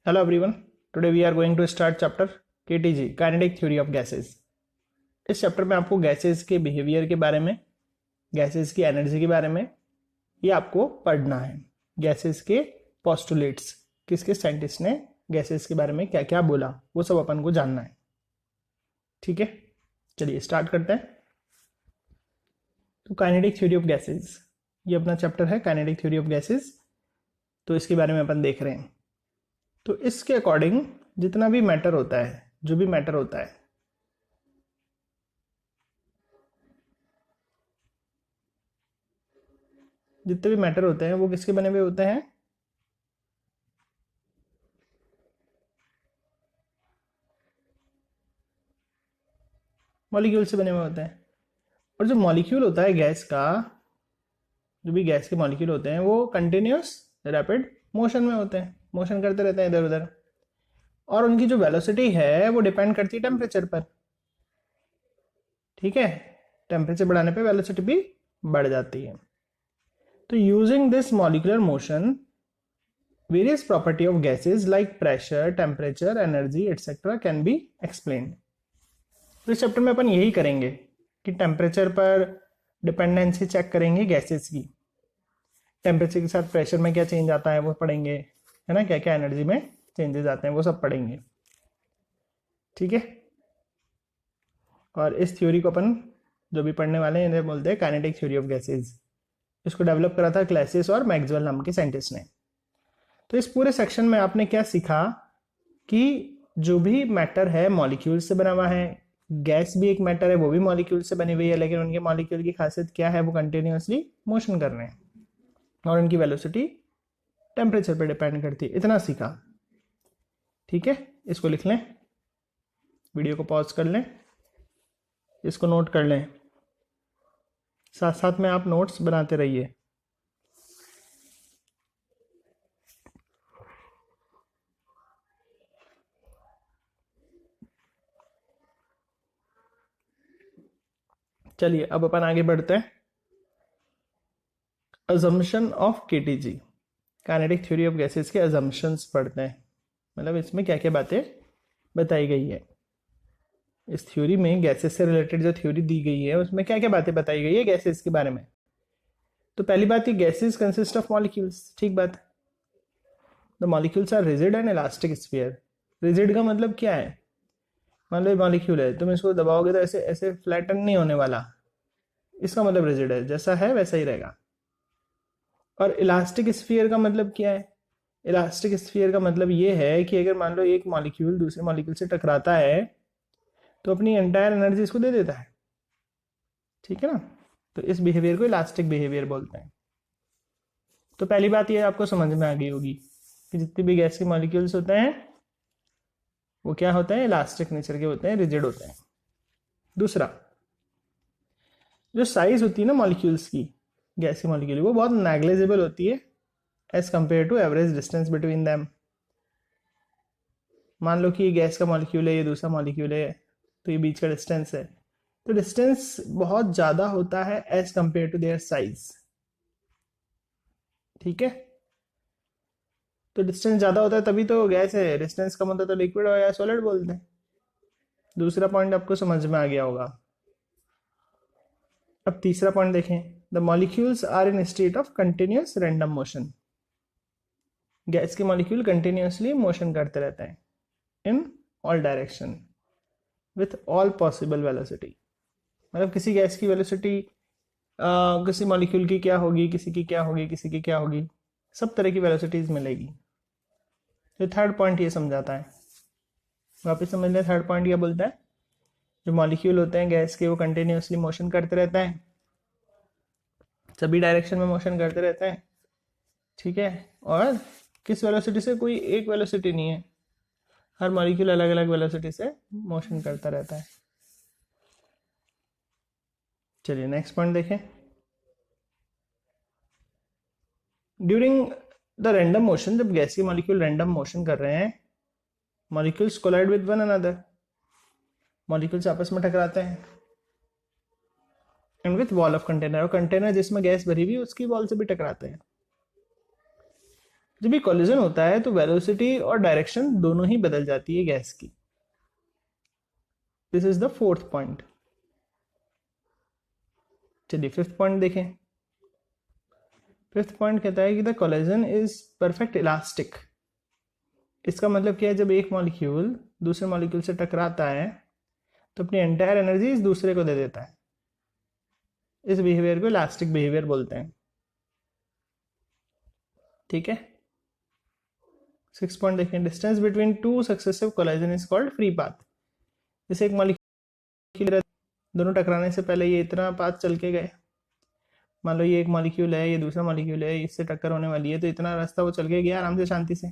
Hello everyone. Today we are going to start chapter KTG Kinetic Theory of Gases. इस chapter में आपको gases के behaviour के बारे में, गैसेस की एनर्जी के बारे में ये आपको पढ़ना है. गैसेस के पोस्टुलेट्स, किस किस साइंटिस्ट ने गैसेस के बारे में क्या क्या बोला, वो सब अपन को जानना है. ठीक है, चलिए स्टार्ट करते हैं. तो काइनेटिक थ्योरी ऑफ गैसेस, ये अपना चैप्टर है काइनेटिक थ्योरी ऑफ गैसेस. तो इसके बारे में अपन देख रहे हैं. तो इसके अकॉर्डिंग जितना भी मैटर होता है, जो भी मैटर होता है, जितने भी मैटर होते हैं वो किसके बने हुए होते हैं? मॉलिक्यूल से बने हुए होते हैं. और जो मॉलिक्यूल होता है गैस का, जो भी गैस के मॉलिक्यूल होते हैं वो कंटिन्यूस रैपिड मोशन में होते हैं, मोशन करते रहते हैं इधर उधर. और उनकी जो वेलोसिटी है वो डिपेंड करती है टेम्परेचर पर. ठीक है, टेम्परेचर बढ़ाने पे वेलोसिटी भी बढ़ जाती है. तो using this molecular motion, various property of gases like pressure, temperature, energy etcetera can be explained. तो इस चैप्टर में अपन यही करेंगे कि टेम्परेचर पर डिपेंडेंसी चेक करेंगे गैसेस की. टेम्परेचर के साथ प्रेशर में क्या चेंज आता है वो पढ़ेंगे, है ना, क्या क्या एनर्जी में चेंजेस आते हैं वो सब पढ़ेंगे. ठीक है, और इस थ्योरी को अपन जो भी पढ़ने वाले हैं इन्हें बोलते हैं काइनेटिक थ्योरी ऑफ गैसेस. इसको डेवलप करा था क्लैसियस और मैक्सवेल नाम के साइंटिस्ट ने. तो इस पूरे सेक्शन में आपने क्या सीखा कि जो भी मैटर है मॉलिक्यूल से बना हुआ है. गैस भी एक मैटर है, वो भी मॉलिक्यूल से बनी हुई है, लेकिन उनके मॉलिक्यूल की खासियत क्या है? वो कंटिन्यूसली मोशन कर रहे हैं और उनकी वेलोसिटी टेम्परेचर पर डिपेंड करती है. इतना सीखा. ठीक है, इसको लिख लें, वीडियो को पॉज कर लें, इसको नोट कर लें, साथ साथ में आप नोट्स बनाते रहिए. चलिए अब अपन आगे बढ़ते हैं. Assumption of KTG, kinetic theory of gases के अजम्पशंस पढ़ते हैं. मतलब इसमें क्या क्या बातें बताई गई है. इस थ्योरी में गैसेस से रिलेटेड जो थ्योरी दी गई है उसमें क्या क्या बातें बताई गई है गैसेस के बारे में. तो पहली बात, ये गैसेस कंसिस्ट ऑफ मॉलिक्यूल्स. ठीक बात है. The molecules are rigid and elastic sphere. Rigid का मतलब क्या है? मान लो मॉलिक्यूल है, तुम इसको दबाओगे तो ऐसे ऐसे फ्लैटन नहीं होने वाला. इसका मतलब रिजिड है, जैसा है वैसा ही रहेगा. और इलास्टिक स्फीयर का मतलब क्या है? इलास्टिक स्फीयर का मतलब ये है कि अगर मान लो एक मॉलिक्यूल दूसरे मॉलिक्यूल से टकराता है तो अपनी एंटायर एनर्जी इसको दे देता है. ठीक है ना, तो इस बिहेवियर को इलास्टिक बिहेवियर बोलते हैं. तो पहली बात ये आपको समझ में आ गई होगी कि जितने भी गैस के मॉलिक्यूल्स होते हैं वो क्या होते हैं? इलास्टिक नेचर के होते हैं, रिजिड होते हैं. दूसरा, जो साइज होती है ना मॉलिक्यूल्स की, गैस की मॉलिक्यूल, वो बहुत नेग्लिजिबल होती है as compare to average distance between them. मान लो कि ये गैस का मॉलिक्यूल है, ये दूसरा मॉलिक्यूल है, तो ये बीच का डिस्टेंस है. तो डिस्टेंस बहुत ज़्यादा होता है as compare to their size. ठीक है, तो डिस्टेंस ज़्यादा होता है तभी तो गैस है, डिस्टेंस कम होता है तो लिक्विड और या सॉलिड बोलते हैं. दूसरा पॉइंट आपको समझ में आ गया होगा. अब तीसरा पॉइंट देखें. The molecules are in state of continuous random motion. Gas के मॉलिक्यूल कंटिन्यूसली मोशन करते रहते हैं in all direction with all possible velocity. मतलब किसी गैस की वेलोसिटी किसी मॉलिक्यूल की क्या होगी, किसी की क्या होगी, किसी की क्या होगी, सब तरह की वेलोसिटीज मिलेगी. तो थर्ड पॉइंट ये समझाता है. वापस समझ लें, थर्ड पॉइंट ये बोलता है जो मॉलिक्यूल होते हैं गैस के वो कंटिन्यूसली मोशन करते रहते हैं, सभी डायरेक्शन में मोशन करते रहते हैं. ठीक है, और किस वेलोसिटी से? कोई एक वेलोसिटी नहीं है, हर मॉलिक्यूल अलग अलग वेलोसिटी से मोशन करता रहता है. चलिए नेक्स्ट पॉइंट देखें. ड्यूरिंग द रैंडम मोशन, जब गैस के मॉलिक्यूल रैंडम मोशन कर रहे हैं, molecules collide with one another. Molecules आपस में टकराते हैं and with wall of container. और कंटेनर जिसमें गैस भरी हुई उसकी वॉल से भी टकराते हैं. जब भी कोलिजन होता है तो वेलोसिटी और डायरेक्शन दोनों ही बदल जाती है गैस की। This is the fourth point. चलिए फिफ्थ पॉइंट देखें। फिफ्थ पॉइंट कहता है कि the collision is perfect elastic. इसका मतलब क्या है, जब एक मॉलिक्यूल दूसरे मॉलिक्यूल से टकराता है तो अपनी एंटायर एनर्जी इस दूसरे को दे देता है। इस बिहेवियर को इलास्टिक बिहेवियर बोलते हैं। ठीक है। सिक्स पॉइंट देखें। Distance between two successive collision is called free path. जैसे एक मॉलिक्यूल दोनों टकराने से पहले ये इतना पाथ चल के गए, मान लो ये एक मॉलिक्यूल है, ये दूसरा मॉलिक्यूल है, इससे टक्कर होने वाली है, तो इतना रास्ता वो चल के गया आराम से, शांति से,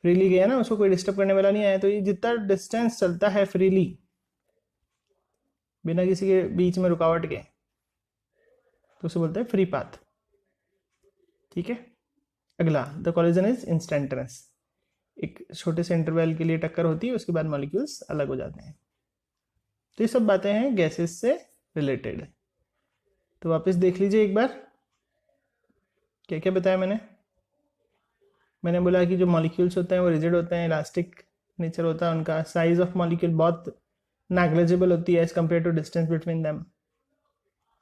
फ्रीली गया ना, उसको कोई डिस्टर्ब करने वाला नहीं आया। तो ये जितना डिस्टेंस चलता है फ्रीली बिना किसी के बीच में रुकावट के, तो उसे बोलते हैं फ्री पाथ। ठीक है। अगला, द कोलिजन इज इंस्टेंटेनियस। एक छोटे से इंटरवल के लिए टक्कर होती है, उसके बाद मॉलिक्यूल्स अलग हो जाते हैं। तो ये सब बातें हैं गैसेस से रिलेटेड। तो वापस देख लीजिए एक बार क्या क्या बताया मैंने बोला कि जो मॉलिक्यूल्स होते हैं वो रिजिड होते हैं, इलास्टिक नेचर होता है उनका, साइज ऑफ मॉलिक्यूल बहुत नेग्लिजिबल होती है as compare to distance between them.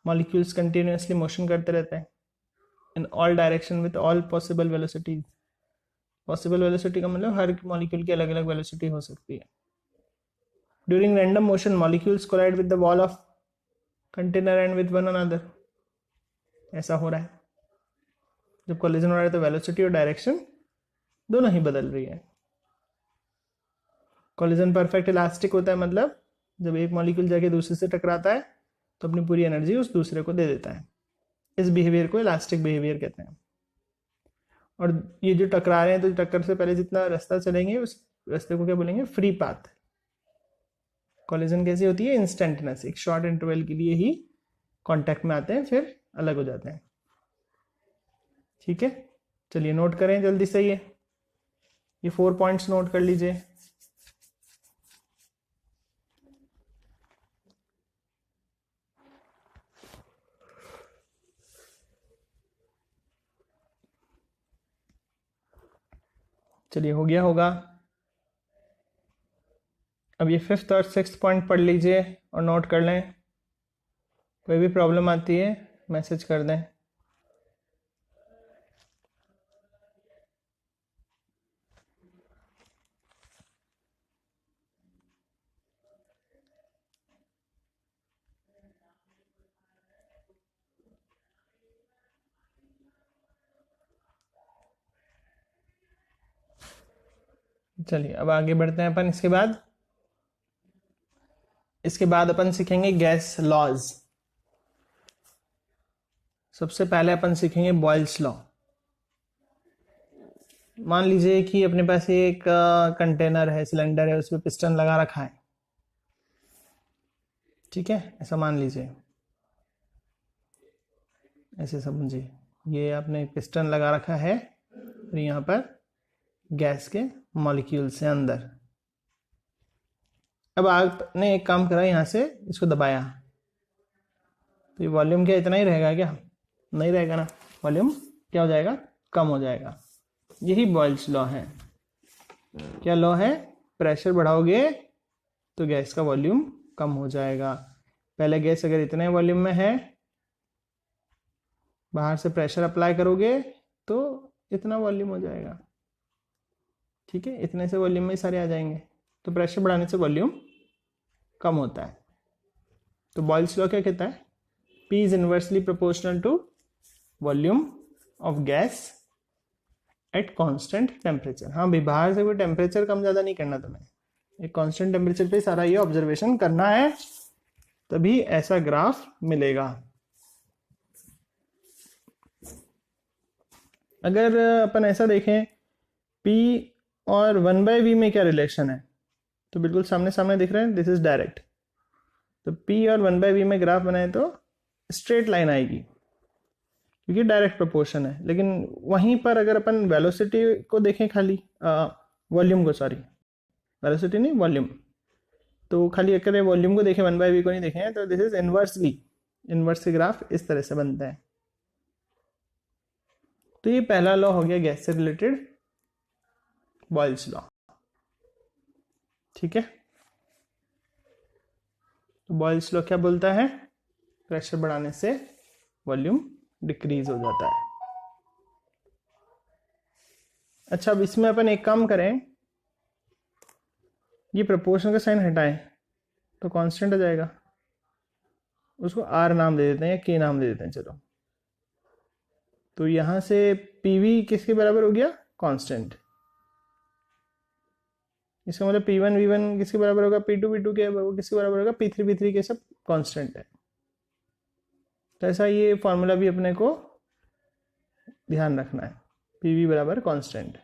Molecules continuously motion करते रहते हैं in all direction with all possible velocities. Possible velocity का मतलब हर मॉलिक्यूल की अलग अलग वेलोसिटी हो सकती है। During random motion molecules collide with the wall of container and with one another. ऐसा हो रहा है जब कोलिजन हो रहा है, तो वेलोसिटी और डायरेक्शन दोनों ही बदल रही है। कोलिजन परफेक्ट इलास्टिक होता है, मतलब जब एक मॉलिक्यूल जाके दूसरे से टकराता है तो अपनी पूरी एनर्जी उस दूसरे को दे देता है। इस बिहेवियर को इलास्टिक बिहेवियर कहते हैं। और ये जो टकरा रहे हैं, तो टक्कर से पहले जितना रास्ता चलेंगे उस रास्ते को क्या बोलेंगे, फ्री पाथ। कोलिजन कैसी होती है, इंस्टेंटेनियस, एक शॉर्ट इंटरवल के लिए ही कांटेक्ट में आते हैं, फिर अलग हो जाते हैं। ठीक है। चलिए नोट करें जल्दी से, ये 4 पॉइंट्स नोट कर लीजिए। चलिए हो गया होगा। अब ये फिफ्थ और सिक्स्थ पॉइंट पढ़ लीजिए और नोट कर लें। कोई भी प्रॉब्लम आती है मैसेज कर दें। चलिए अब आगे बढ़ते हैं अपन। इसके बाद अपन सीखेंगे गैस लॉज। सबसे पहले अपन सीखेंगे बॉयल्स लॉ। मान लीजिए कि अपने पास एक कंटेनर है, सिलेंडर है, उसमें पिस्टन लगा रखा है। ठीक है, ऐसा मान लीजिए, ऐसे समझिए, ये आपने पिस्टन लगा रखा है और यहाँ पर गैस के मॉलिक्यूल्स हैं अंदर। अब आपने एक काम करा, यहाँ से इसको दबाया, तो ये वॉल्यूम क्या इतना ही रहेगा क्या? नहीं रहेगा ना, वॉल्यूम क्या हो जाएगा, कम हो जाएगा। यही बॉयल्स लॉ है। क्या लॉ है? प्रेशर बढ़ाओगे तो गैस का वॉल्यूम कम हो जाएगा। पहले गैस अगर इतने वॉल्यूम में है, बाहर से प्रेशर अप्लाई करोगे तो इतना वॉल्यूम हो जाएगा। ठीक है, इतने से वॉल्यूम में सारे आ जाएंगे, तो प्रेशर बढ़ाने से वॉल्यूम कम होता है। तो बॉयल्स लॉ क्या कहता है? P is inversely proportional to volume of gas at constant temperature. हाँ भाई, बाहर से कोई टेम्परेचर कम ज़्यादा नहीं करना तुम्हें, एक कांस्टेंट टेम्परेचर पे सारा ये ऑब्जर्वेशन करना है, तभी ऐसा ग्राफ मिलेगा। अगर अपन ऐसा देखें, P और 1/v में क्या रिलेशन है, तो बिल्कुल सामने सामने दिख रहे हैं, दिस इज डायरेक्ट। तो P और 1/v में ग्राफ बनाए तो स्ट्रेट लाइन आएगी, क्योंकि डायरेक्ट प्रोपोर्शन है। लेकिन वहीं पर अगर अपन वेलोसिटी को देखें, खाली वॉल्यूम को, सॉरी वेलोसिटी नहीं, वॉल्यूम, तो खाली अगर वॉल्यूम को देखें, 1/v को नहीं देखें, तो दिस इज इनवर्स ग्राफ इस तरह से बनता है। तो ये पहला लॉ हो गया गैस से रिलेटेड, बॉयल्स लॉ। ठीक है, तो बॉयल्स लॉ क्या बोलता है, प्रेशर बढ़ाने से वॉल्यूम डिक्रीज हो जाता है। अच्छा, अब इसमें अपन एक काम करें, ये प्रपोर्शन का साइन हटाएं तो कांस्टेंट आ जाएगा, उसको आर नाम दे देते हैं या के नाम दे देते हैं। चलो, तो यहां से पीवी किसके बराबर हो गया, कांस्टेंट। इसका मतलब P1 V1 किसके बराबर होगा, P2 V2 के वो किसके बराबर होगा, P3 V3 के, सब कांस्टेंट है। तो ऐसा ये फॉर्मूला भी अपने को ध्यान रखना है, PV बराबर कांस्टेंट।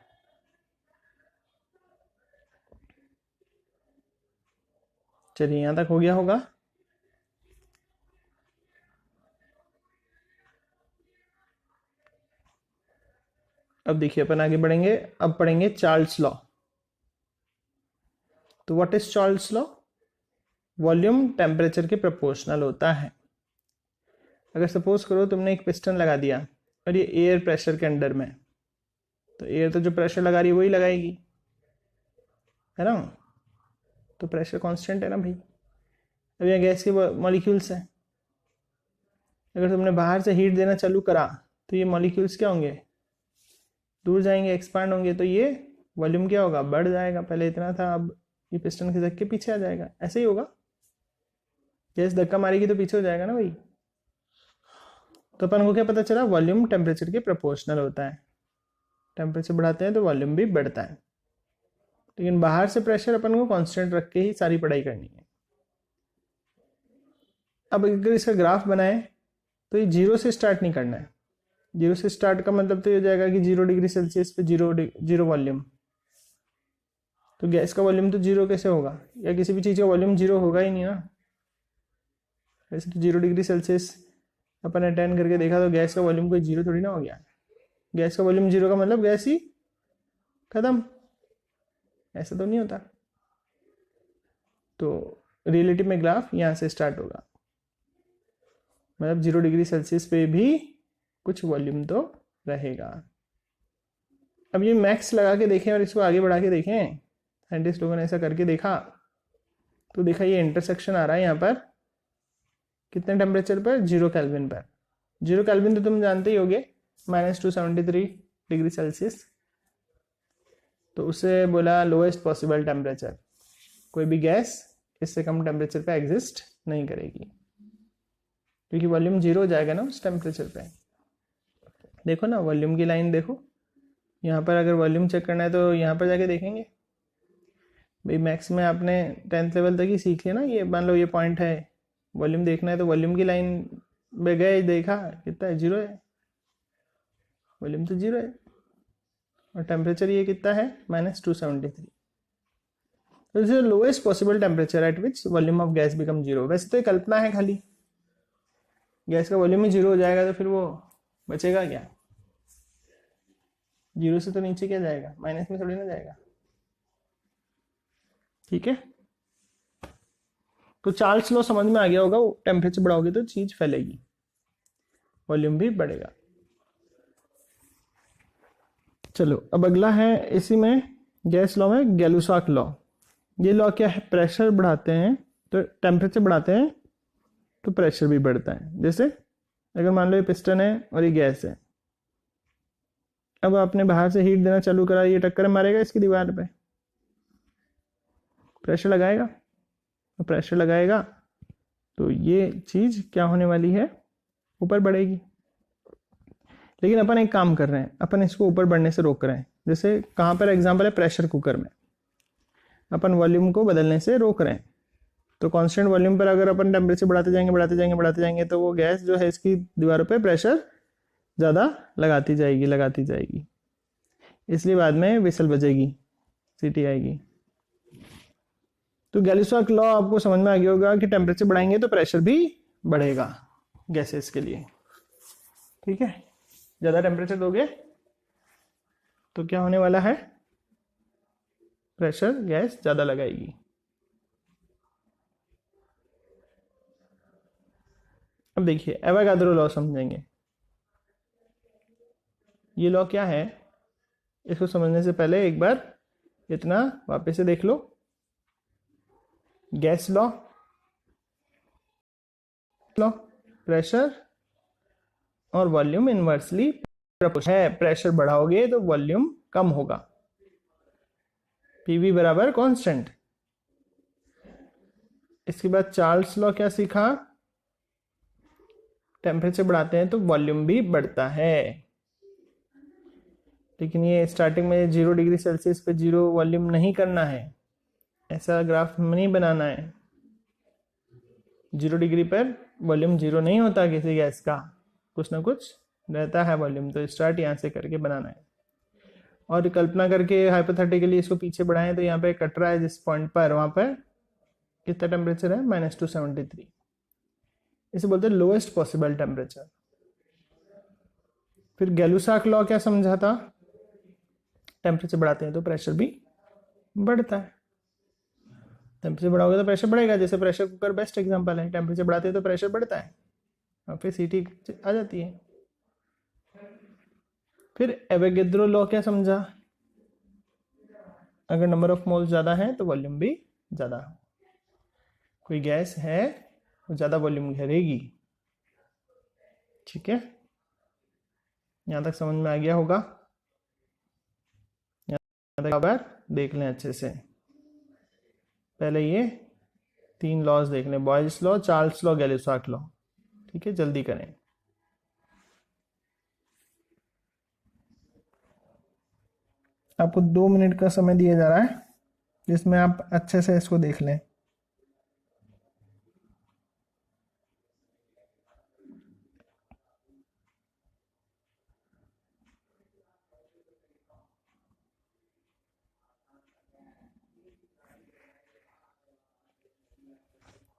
चलिए, यहां तक हो गया होगा। अब देखिए अपन आगे बढ़ेंगे, अब पढ़ेंगे चार्ल्स लॉ। तो what is Charles law, volume temperature के प्रोपोर्शनल होता है। अगर सपोज करो तुमने एक पिस्टन लगा दिया और ये एयर प्रेशर के अंडर में, तो एयर तो जो प्रेशर लगा रही है वही लगाएगी, है ना, तो प्रेशर कांस्टेंट है ना भाई। अब यहाँ गैस के मॉलिक्यूल्स हैं, अगर तुमने बाहर से हीट देना चालू करा तो ये मॉलिक्यूल्स क्या होंगे, दूर जाएंगे, एक्सपांड होंगे, तो ये वॉल्यूम क्या होगा, बढ़ जाएगा। पहले इतना था, अब ये पिस्टन खिसक के पीछे आ जाएगा। ऐसे ही होगा, गैस धक्का मारेगी तो पीछे हो जाएगा ना भाई। तो अपन को क्या पता चला, वॉल्यूम टेम्परेचर के प्रोपोर्शनल होता है। टेम्परेचर बढ़ाते हैं तो वॉल्यूम भी बढ़ता है, लेकिन बाहर से प्रेशर अपन को कांस्टेंट रख के ही सारी पढ़ाई करनी है। अब अगर इसका ग्राफ बनाए तो ये जीरो से स्टार्ट नहीं करना है। जीरो से स्टार्ट का मतलब तो ये हो जाएगा कि 0 डिग्री सेल्सियस पे जीरो वॉल्यूम। तो गैस का वॉल्यूम तो जीरो कैसे होगा, या किसी भी चीज़ का वॉल्यूम जीरो होगा ही नहीं ना। वैसे तो 0 डिग्री सेल्सियस अपन अटेंड करके देखा तो गैस का वॉल्यूम कोई जीरो थोड़ी ना हो गया। गैस का वॉल्यूम जीरो का मतलब गैस ही खत्म, ऐसा तो नहीं होता। तो रिलेटिव में ग्राफ यहाँ से स्टार्ट होगा, मतलब 0 डिग्री सेल्सियस पे भी कुछ वॉल्यूम तो रहेगा। अब ये मैक्स लगा के देखें और इसको आगे बढ़ा के देखें, साइंटिस्ट लोगों ने ऐसा करके देखा तो देखा ये इंटरसेक्शन आ रहा है यहाँ पर कितने टेम्परेचर पर, 0 केल्विन पर। 0 केल्विन तो तुम जानते ही होगे, -273 डिग्री सेल्सियस। तो उसे बोला लोएस्ट पॉसिबल टेम्परेचर, कोई भी गैस इससे कम टेम्परेचर पे एग्जिस्ट नहीं करेगी, क्योंकि वॉल्यूम जीरो हो जाएगा ना उस टेम्परेचर पे। देखो ना वॉल्यूम की लाइन देखो, यहाँ पर अगर वॉल्यूम चेक करना है तो यहाँ पर जाके देखेंगे भाई। मैक्स में आपने 10th लेवल तक ही सीख लिया ना, ये मान लो ये पॉइंट है, वॉल्यूम देखना है तो वॉल्यूम की लाइन में गए, देखा कितना है, जीरो है, वॉल्यूम तो जीरो है। और टेम्परेचर ये कितना है, -273। तो this is lowest possible temperature at which volume of gas become zero. वैसे तो ये कल्पना है खाली, गैस का वॉल्यूम ही जीरो हो जाएगा तो फिर वो बचेगा क्या, जीरो से तो नीचे क्या जाएगा, माइनस में थोड़ी ना जाएगा। ठीक है, तो चार्ल्स लॉ समझ में आ गया होगा, टेम्परेचर बढ़ाओगे तो चीज फैलेगी, वॉल्यूम भी बढ़ेगा। चलो अब अगला है इसी में गैस लॉ में गैलुसाक लॉ। ये लॉ क्या है, प्रेशर बढ़ाते हैं तो टेम्परेचर बढ़ाते हैं तो प्रेशर भी बढ़ता है। जैसे अगर मान लो ये पिस्टन है और ये गैस है, अब आपने बाहर से हीट देना चालू करा, ये टक्कर मारेगा इसकी दीवार पे, प्रेशर लगाएगा, तो प्रेशर लगाएगा तो ये चीज क्या होने वाली है, ऊपर बढ़ेगी। लेकिन अपन एक काम कर रहे हैं, अपन इसको ऊपर बढ़ने से रोक रहे हैं। जैसे कहाँ पर एग्जाम्पल है, प्रेशर कुकर में अपन वॉल्यूम को बदलने से रोक रहे हैं। तो कांस्टेंट वॉल्यूम पर अगर अपन टेम्परेचर बढ़ाते जाएंगे बढ़ाते जाएंगे बढ़ाते जाएंगे तो वो गैस जो है इसकी दीवारों पे प्रेशर ज़्यादा लगाती जाएगी, इसलिए बाद में विसल बजेगी, सीटी आएगी। तो गैलिसाक लॉ आपको समझ में आ गया होगा कि टेम्परेचर बढ़ाएंगे तो प्रेशर भी बढ़ेगा गैसेस के लिए। ठीक है, ज़्यादा टेम्परेचर दोगे तो क्या होने वाला है, प्रेशर गैस ज़्यादा लगाएगी। अब देखिए एवोगाड्रो लॉ समझेंगे। ये लॉ क्या है, इसको समझने से पहले एक बार इतना वापस से देख लो। गैस लॉ, प्रेशर और वॉल्यूम इनवर्सली प्रोपोर्शनल है। प्रेशर बढ़ाओगे तो वॉल्यूम कम होगा। पीवी बराबर कांस्टेंट। इसके बाद चार्ल्स लॉ क्या सीखा, टेम्परेचर बढ़ाते हैं तो वॉल्यूम भी बढ़ता है। लेकिन ये स्टार्टिंग में 0 डिग्री सेल्सियस पे 0 वॉल्यूम नहीं करना है, ऐसा ग्राफ नहीं बनाना है। 0 डिग्री पर वॉल्यूम 0 नहीं होता किसी गैस का, कुछ ना कुछ रहता है वॉल्यूम। तो स्टार्ट यहाँ से करके बनाना है और कल्पना करके हाइपोथेटिकली इसको पीछे बढ़ाएं तो यहाँ पे कट रहा है जिस पॉइंट पर, वहां पर कितना टेम्परेचर है, -273। इसे बोलते हैं लोएस्ट पॉसिबल टेम्परेचर। फिर गैलुसाक लॉ क्या समझा था, टेम्परेचर बढ़ाते हैं तो प्रेशर भी बढ़ता है। टेम्परेचर बढ़ाओगे तो प्रेशर बढ़ेगा, जैसे प्रेशर कुकर बेस्ट एग्जांपल है। टेम्परेचर बढ़ाते हैं तो प्रेशर बढ़ता है और फिर सीटी आ जाती है। फिर एवोगैड्रो लॉ क्या समझा, अगर नंबर ऑफ मोल्स ज्यादा है तो वॉल्यूम भी ज्यादा। कोई गैस है वो ज्यादा वॉल्यूम घेरेगी। ठीक है, यहां तक समझ में आ गया होगा। यहां तक बार देख लें अच्छे से। पहले ये 3 लॉज देख लें, Boyle's law, Charles law, Gay Lussac law. ठीक है, जल्दी करें। आपको 2 मिनट का समय दिया जा रहा है जिसमें आप अच्छे से इसको देख लें।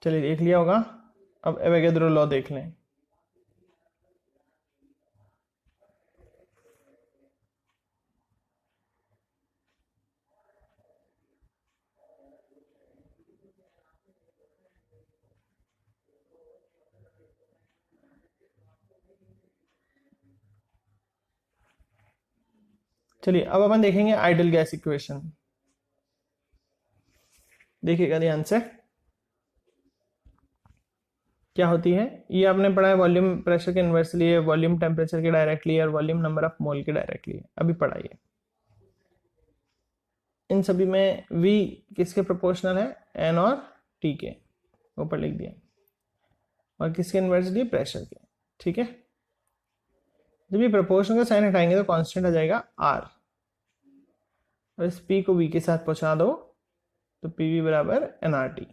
चलिए देख लिया होगा। अब एवोगैड्रो लॉ देख लें। चलिए अब अपन देखेंगे आइडियल गैस इक्वेशन। देखिएगा ध्यान से क्या होती है। ये आपने पढ़ा है वॉल्यूम प्रेशर के इनवर्सली है, वॉल्यूम टेम्परेचर के डायरेक्टली और वॉल्यूम नंबर ऑफ मोल के डायरेक्टली है, अभी पढ़ाइए। इन सभी में V किसके प्रोपोर्शनल है, N और T के, ऊपर लिख दिया। और किसके इनवर्सली, प्रेशर के। ठीक है, जब ये प्रोपोर्शनल का साइन हटाएंगे तो कांस्टेंट आ जाएगा R, और इस P को V के साथ पहुंचा दो तो PV बराबर nRT।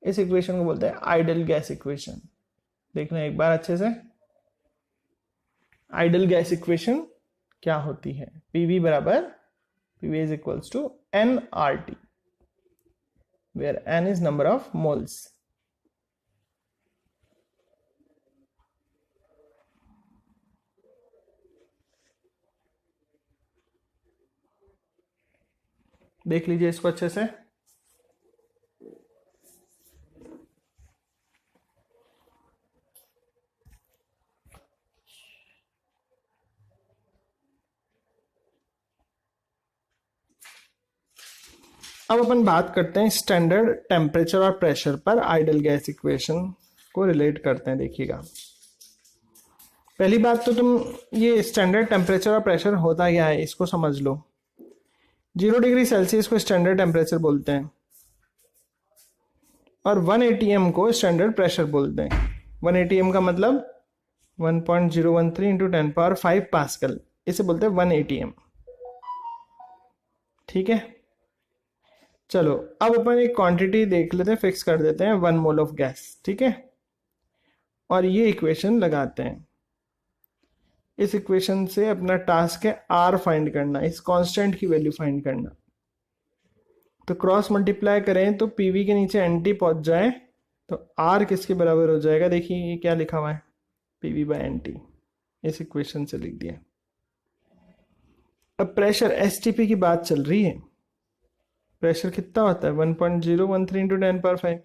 इस इक्वेशन को बोलते हैं आइडियल गैस इक्वेशन। देखना एक बार अच्छे से, आइडियल गैस इक्वेशन क्या होती है। PV बराबर, PV is equals to nRT, where N is number of moles। देख लीजिए इसको अच्छे से। अब अपन बात करते हैं स्टैंडर्ड टेम्परेचर और प्रेशर पर आइडियल गैस इक्वेशन को रिलेट करते हैं। देखिएगा, पहली बात तो तुम ये स्टैंडर्ड टेम्परेचर और प्रेशर होता क्या है इसको समझ लो। 0 डिग्री सेल्सियस को स्टैंडर्ड टेम्परेचर बोलते हैं और 1 atm को स्टैंडर्ड प्रेशर बोलते हैं। 1 atm का मतलब 1.013 इंटू 10⁵ पास्कल, इसे बोलते हैं 1 atm। ठीक है, चलो अब अपन एक क्वांटिटी देख लेते हैं, फिक्स कर देते हैं 1 मोल ऑफ गैस। ठीक है, और ये इक्वेशन लगाते हैं। इस इक्वेशन से अपना टास्क है R फाइंड करना, इस कांस्टेंट की वैल्यू फाइंड करना। तो क्रॉस मल्टीप्लाई करें तो PV के नीचे NT पहुंच जाए तो R किसके बराबर हो जाएगा। देखिए ये क्या लिखा हुआ है, PV बाय NT, इस इक्वेशन से लिख दिया। अब प्रेशर STP की बात चल रही है। प्रेशर कितना होता है, 1.013 इंटू 10⁵।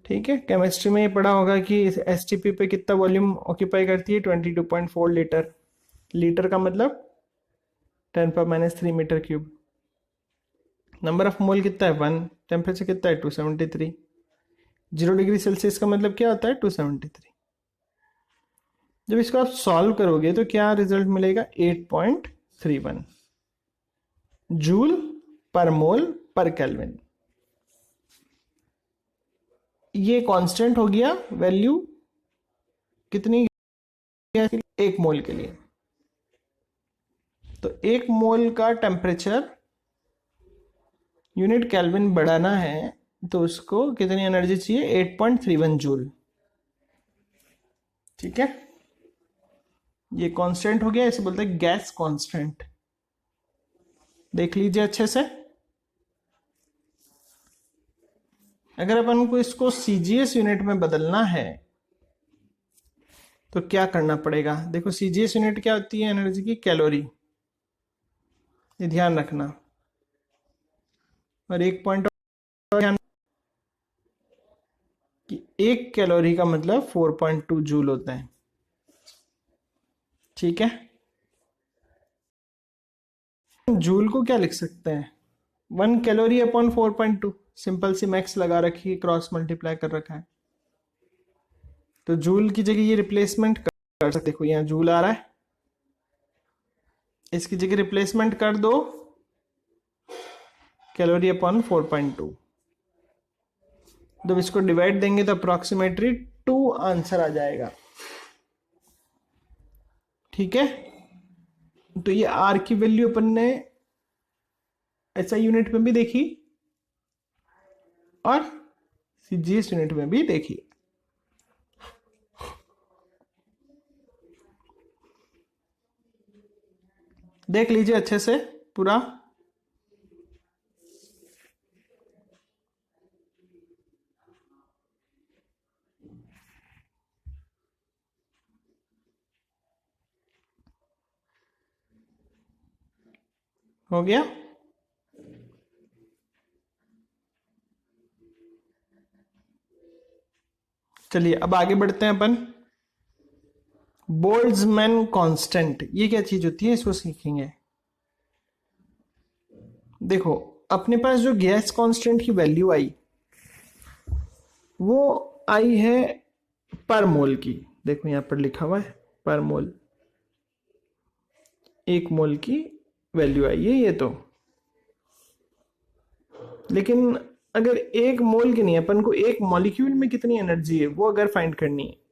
ठीक है, केमिस्ट्री में ये पढ़ा होगा कि इस STP पे कितना वॉल्यूम ऑक्यूपाई करती है, 22.4 लीटर। लीटर का मतलब 10⁻³ metre cube. Number of mole कितना है 1, टेम्परेचर कितना है 273, 0 डिग्री सेल्सियस का मतलब क्या होता है 273। जब इसको आप सॉल्व करोगे तो क्या रिजल्ट मिलेगा 8.31 जूल पर मोल पर केल्विन। ये कांस्टेंट हो गया वैल्यू कितनी, एक मोल के लिए। तो एक मोल का टेम्परेचर यूनिट केल्विन बढ़ाना है तो उसको कितनी एनर्जी चाहिए 8.31 जूल। ठीक है, ये कांस्टेंट हो गया, इसे बोलते हैं गैस कांस्टेंट। देख लीजिए अच्छे से। अगर अपन को इसको सीजीएस यूनिट में बदलना है तो क्या करना पड़ेगा। देखो सीजीएस यूनिट क्या होती है एनर्जी की, कैलोरी, ये ध्यान रखना। और एक पॉइंट ध्यान कि एक कैलोरी का मतलब 4.2 जूल होता है। ठीक है, जूल को क्या लिख सकते हैं 1 calorie upon 4.2, simple C Max लगा रखी है, क्रॉस मल्टीप्लाई कर रखा है। तो जूल की जगह ये रिप्लेसमेंट कर सकते। देखो यहाँ जूल आ रहा है, इसकी जगह रिप्लेसमेंट कर दो कैलोरी अपॉन 4.2। जब इसको डिवाइड देंगे तो अप्रोक्सीमेटली 2 आंसर आ जाएगा। ठीक है, तो ये आर की वैल्यू अपन ने एसआई यूनिट में भी देखी और सीजीएस यूनिट में भी देखी। देख लीजिए अच्छे से पूरा। हो गया, चलिए अब आगे बढ़ते हैं अपन। बोल्ट्जमैन कांस्टेंट, ये क्या चीज होती है इसको सीखेंगे। देखो अपने पास जो गैस कांस्टेंट की वैल्यू आई वो आई है पर मोल की। देखो यहां पर लिखा हुआ है पर मोल, एक मोल की वैल्यू आई है ये तो। लेकिन अगर एक मोल की नहीं, अपन को एक मॉलिक्यूल में कितनी एनर्जी है वो अगर फाइंड करनी है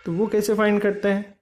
तो वो कैसे फाइंड करते हैं।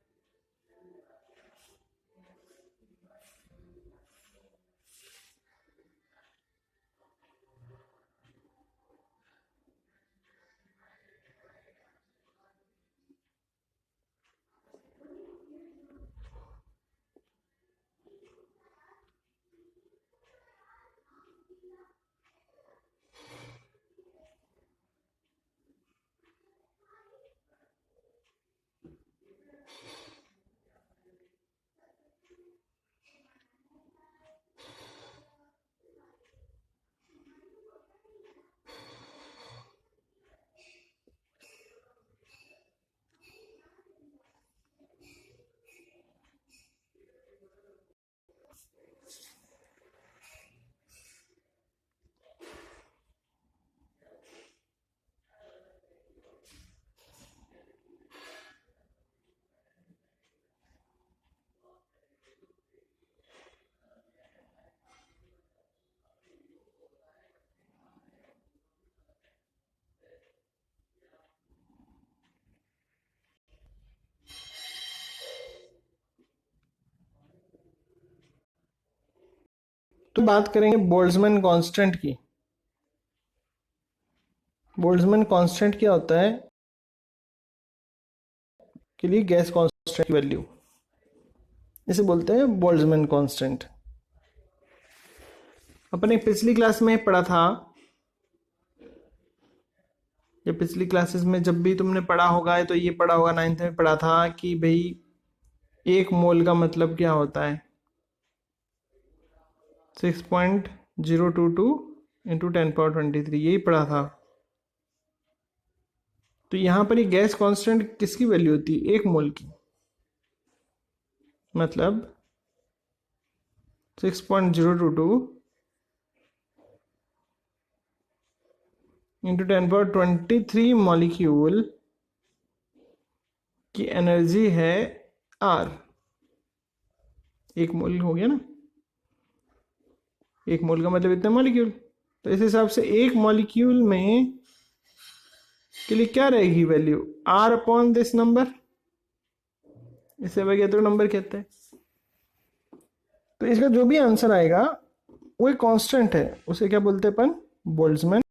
तो बात करेंगे बोल्ट्जमैन कांस्टेंट की। बोल्ट्जमैन कांस्टेंट क्या होता है के लिए गैस कांस्टेंट की वैल्यू, इसे बोलते हैं बोल्ट्जमैन कांस्टेंट। अपने पिछली क्लास में पढ़ा था, या पिछली क्लासेस में जब भी तुमने पढ़ा होगा तो ये पढ़ा होगा, 9th में पढ़ा था कि भाई एक मोल का मतलब क्या होता है 6.022 इंटू 10⁻23, यही पढ़ा था। तो यहां पर ये गैस कांस्टेंट किसकी वैल्यू होती है एक मोल की। मतलब 6.022 इंटू 10^23 मॉलिक्यूल की एनर्जी है R। एक मोल हो गया ना, एक मोल का मतलब इतना मॉलिक्यूल। तो इस हिसाब से एक मॉलिक्यूल में के लिए क्या रहेगी value, R upon this number, इसे वैगैद्रो नंबर कहते हैं। तो इसका जो भी आंसर आएगा वो एक कांस्टेंट है, उसे क्या बोलते हैं अपन, बोल्ट्जमैन।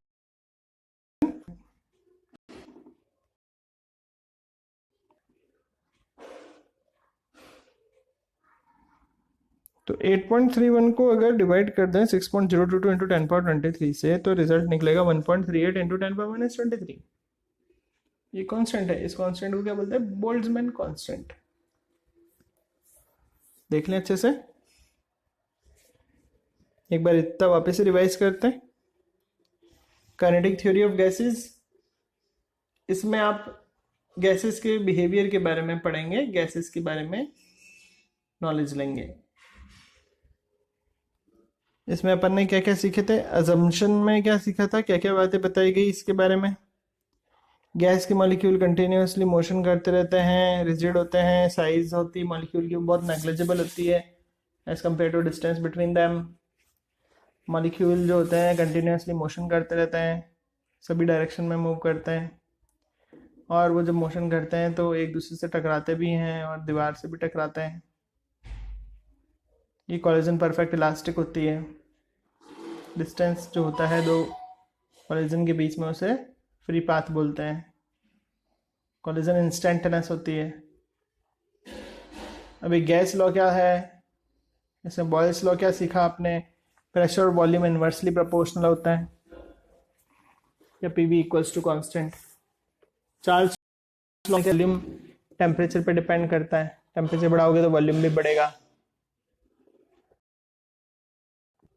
तो 8.31 को अगर डिवाइड कर दें 6.022 इंटू 10^23 से तो रिजल्ट निकलेगा 1.38 इंटू 10^-23। ये कांस्टेंट है, इस कांस्टेंट को क्या बोलते हैं, बोल्ट्जमैन कांस्टेंट। देख लें अच्छे से, एक बार इतना वापस से रिवाइज करते हैं। काइनेटिक थ्योरी ऑफ गैसेस, इसमें आप गैसेस के बिहेवियर के बारे में पढ़ेंगे, गैसेस के बारे में नॉलेज लेंगे। इसमें अपन ने क्या क्या सीखे थे, अजम्पशन में क्या सीखा था, क्या क्या बातें बताई गई इसके बारे में। गैस के मॉलिक्यूल कंटिन्यूसली मोशन करते रहते हैं, रिजिड होते हैं, साइज होती है मॉलिक्यूल की बहुत नेग्लिजिबल होती है as compare to distance between them. Molecule जो होते हैं कंटिन्यूसली मोशन करते रहते हैं, सभी डायरेक्शन में मूव करते हैं, और वो जब मोशन करते हैं तो एक दूसरे से टकराते भी हैं और दीवार से भी टकराते हैं। ये कोलिजन परफेक्ट इलास्टिक होती है। डिस्टेंस जो होता है दो कोलिजन के बीच में उसे फ्री पाथ बोलते हैं। कोलिजन इंस्टेंटेनियस होती है। अभी गैस लॉ क्या है, इसमें बॉयल्स लॉ क्या सीखा आपने, प्रेशर और वॉल्यूम इनवर्सली प्रोपोर्शनल होता है, या PV equals to constant. Charles law volume temperature पे डिपेंड करता है, टेम्परेचर बढ़ाओगे तो वॉल्यूम भी बढ़ेगा।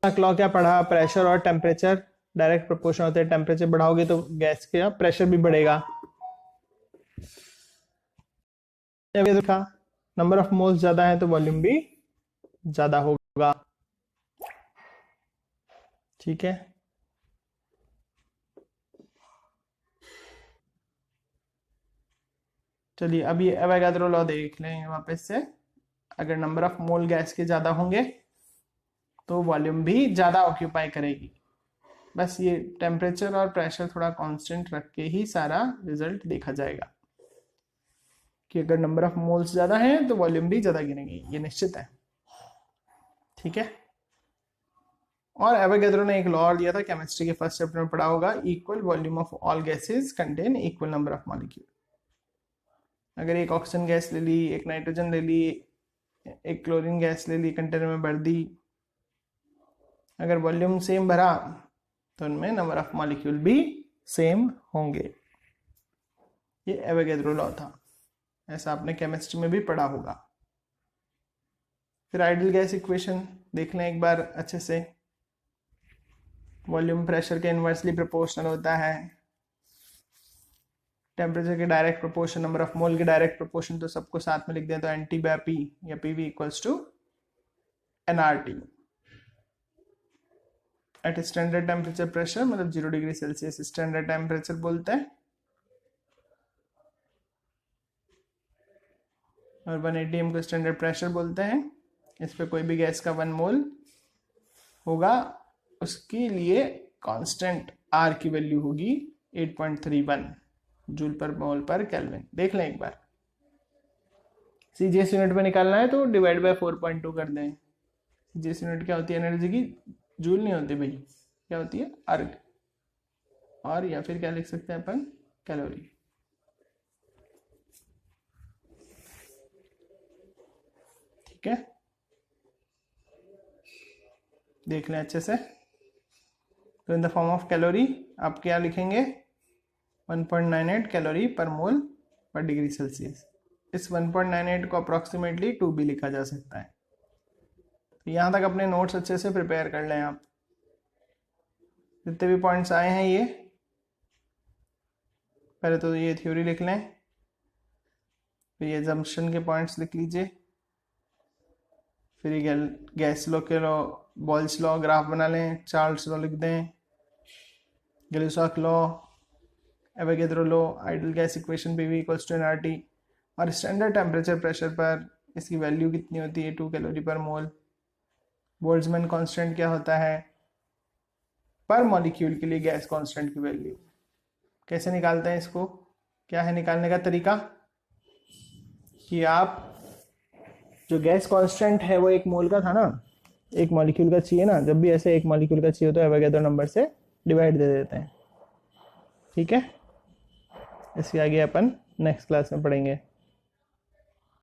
लॉ क्या पढ़ा, प्रेशर और टेम्परेचर डायरेक्ट प्रोपोर्शन होते हैं, टेम्परेचर बढ़ाओगे तो गैस का प्रेशर भी बढ़ेगा। देखा, नंबर ऑफ मोल्स ज्यादा है तो वॉल्यूम भी ज्यादा होगा। ठीक है, चलिए अब ये एवोगाड्रो लॉ देख लें वापस से। अगर नंबर ऑफ मोल गैस के ज्यादा होंगे तो वॉल्यूम भी ज्यादा ऑक्यूपाई करेगी। बस ये टेम्परेचर और प्रेशर थोड़ा कांस्टेंट रख के ही सारा रिजल्ट देखा जाएगा कि अगर नंबर ऑफ मोल्स ज्यादा हैं तो वॉल्यूम भी ज्यादा गिनेगी, ये निश्चित है। ठीक है, और एवोगाड्रो ने एक लॉ और दिया था, केमिस्ट्री के फर्स्ट चैप्टर में पढ़ा होगा, equal volume of all gases contain equal number of molecule. अगर एक ऑक्सीजन गैस ले ली, एक नाइट्रोजन ले ली, एक क्लोरीन गैस ले ली, कंटेनर में भर दी, अगर वॉल्यूम सेम भरा तो उनमें नंबर ऑफ मॉलिक्यूल भी सेम होंगे। ये एवोगाड्रो लॉ था, ऐसा आपने केमिस्ट्री में भी पढ़ा होगा। फिर आइडियल गैस इक्वेशन देख लें एक बार अच्छे से। वॉल्यूम प्रेशर के इनवर्सली प्रोपोर्शनल होता है, टेम्परेचर के डायरेक्ट प्रोपोर्शन, नंबर ऑफ मोल के डायरेक्ट प्रोपोर्शन, तो सबको साथ में लिख दें तो एनटी बाय पी या PV equals to nRT. At standard temperature pressure, मतलब 0 डिग्री सेल्सियस स्टैंडर्ड टेम्परेचर बोलते हैं, और 1 atm को स्टैंडर्ड प्रेशर बोलते हैं। इस पे कोई भी गैस का 1 मोल होगा, उसके लिए कांस्टेंट आर की वैल्यू होगी 8.31 जूल पर मोल पर केल्विन। देख लें एक बार, सीजीएस यूनिट में निकालना है तो डिवाइड बाय 4.2 कर दें। सीजीएस यूनिट क्या होती है एनर्जी की, जूल नहीं होती भाई, क्या होती है, अर्ग, और या फिर क्या लिख सकते हैं अपन, कैलोरी। ठीक है, देख लें अच्छे से। तो in the form of calorie आप क्या लिखेंगे, 1.98 कैलोरी पर मोल पर डिग्री सेल्सियस। इस 1.98 को अप्रोक्सीमेटली 2 भी लिखा जा सकता है। तो यहाँ तक अपने नोट्स अच्छे से प्रिपेयर कर लें आप। जितने भी पॉइंट्स आए हैं ये, पहले तो ये थ्योरी लिख लें, फिर ये जम्पशन के पॉइंट्स लिख लीजिए, फिर ये गैस लॉ के लॉ, बॉल्स लॉ ग्राफ बना लें, चार्ल्स लॉ लिख दें, Gay Lussac law, Avogadro law, ideal gas equation PV equals to NRT, और स्टैंडर्ड टेम्परेचर प्रेशर पर इसकी वैल्यू कितनी होती है 2 कैलोरी पर मोल। बोल्ट्जमैन कांस्टेंट क्या होता है पर मॉलिक्यूल के लिए गैस कांस्टेंट की वैल्यू। कैसे निकालते हैं इसको, क्या है निकालने का तरीका कि आप जो गैस कांस्टेंट है वो 1 मोल का था ना, 1 मॉलिक्यूल का चाहिए ना, जब भी ऐसे 1 मॉलिक्यूल का चाहिए तो एवोगैड्रो नंबर से डिवाइड दे देते हैं। ठीक है, इसके आगे अपन नेक्स्ट क्लास में पढ़ेंगे।